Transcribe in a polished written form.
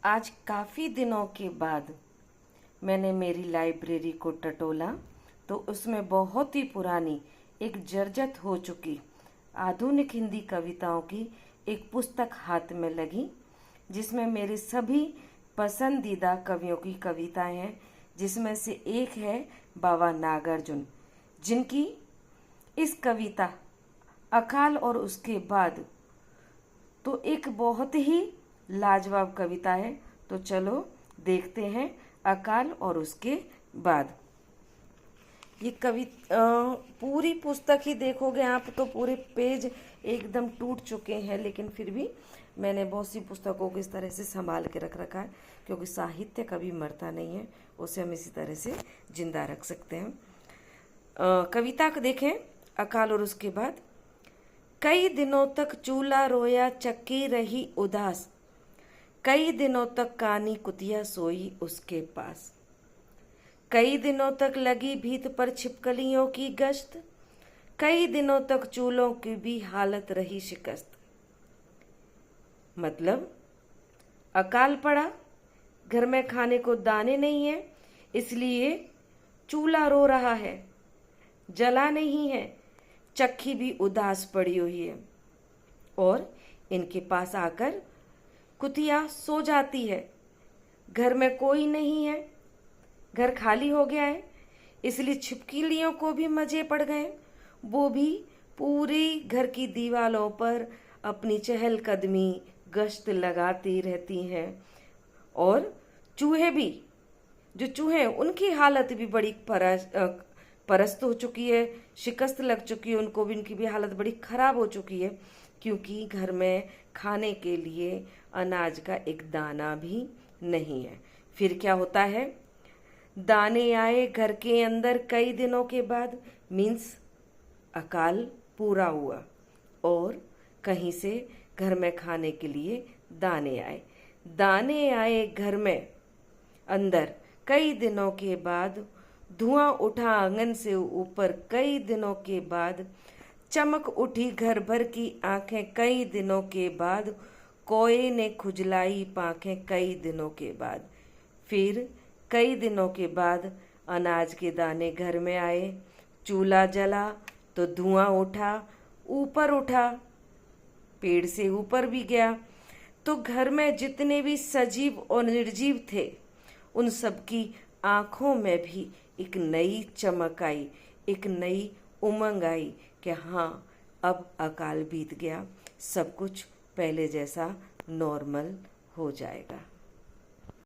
आज काफ़ी दिनों के बाद मैंने मेरी लाइब्रेरी को टटोला तो उसमें बहुत ही पुरानी एक जर्जर हो चुकी आधुनिक हिंदी कविताओं की एक पुस्तक हाथ में लगी, जिसमें मेरे सभी पसंदीदा कवियों की कविताएं हैं, जिसमें से एक है बाबा नागार्जुन, जिनकी इस कविता अकाल और उसके बाद तो एक बहुत ही लाजवाब कविता है। तो चलो देखते हैं अकाल और उसके बाद। ये पूरी पुस्तक ही देखोगे आप तो पूरे पेज एकदम टूट चुके हैं, लेकिन फिर भी मैंने बहुत सी पुस्तकों को इस तरह से संभाल के रख रखा है, क्योंकि साहित्य कभी मरता नहीं है, उसे हम इसी तरह से जिंदा रख सकते हैं। कविता को देखें, अकाल और उसके बाद। कई दिनों तक चूल्हा रोया, चक्की रही उदास, कई दिनों तक कानी कुतिया सोई उसके पास, कई दिनों तक लगी भीत पर छिपकलियों की गश्त, कई दिनों तक चूल्हों की भी हालत रही शिकस्त। मतलब अकाल पड़ा, घर में खाने को दाने नहीं है, इसलिए चूल्हा रो रहा है, जला नहीं है, चक्की भी उदास पड़ी हुई है, और इनके पास आकर कुतिया सो जाती है। घर में कोई नहीं है, घर खाली हो गया है, इसलिए छिपकलियों को भी मजे पड़ गए। वो भी पूरी घर की दीवारों पर अपनी चहलकदमी गश्त लगाती रहती हैं, और चूहे भी, जो चूहे हैं उनकी हालत भी बड़ी परस्त हो चुकी है, शिकस्त लग चुकी है, उनको भी, उनकी भी हालत बड़ी खराब हो चुकी है, क्योंकि घर में खाने के लिए अनाज का एक दाना भी नहीं है। फिर क्या होता है, दाने आए घर के अंदर कई दिनों के बाद, मीन्स अकाल पूरा हुआ, और कहीं से घर में खाने के लिए दाने आए। दाने आए घर में अंदर कई दिनों के बाद, धुआं उठा आंगन से ऊपर कई दिनों के बाद, चमक उठी घर भर की आंखें कई दिनों के बाद, कोए ने खुजलाई पांखें कई दिनों के बाद। फिर कई दिनों के बाद अनाज के दाने घर में आए, चूल्हा जला तो धुआं उठा, ऊपर उठा, पेड़ से ऊपर भी गया, तो घर में जितने भी सजीव और निर्जीव थे उन सबकी आंखों में भी एक नई चमक आई, एक नई उमंग आई कि हाँ, अब अकाल बीत गया, सब कुछ पहले जैसा नॉर्मल हो जाएगा।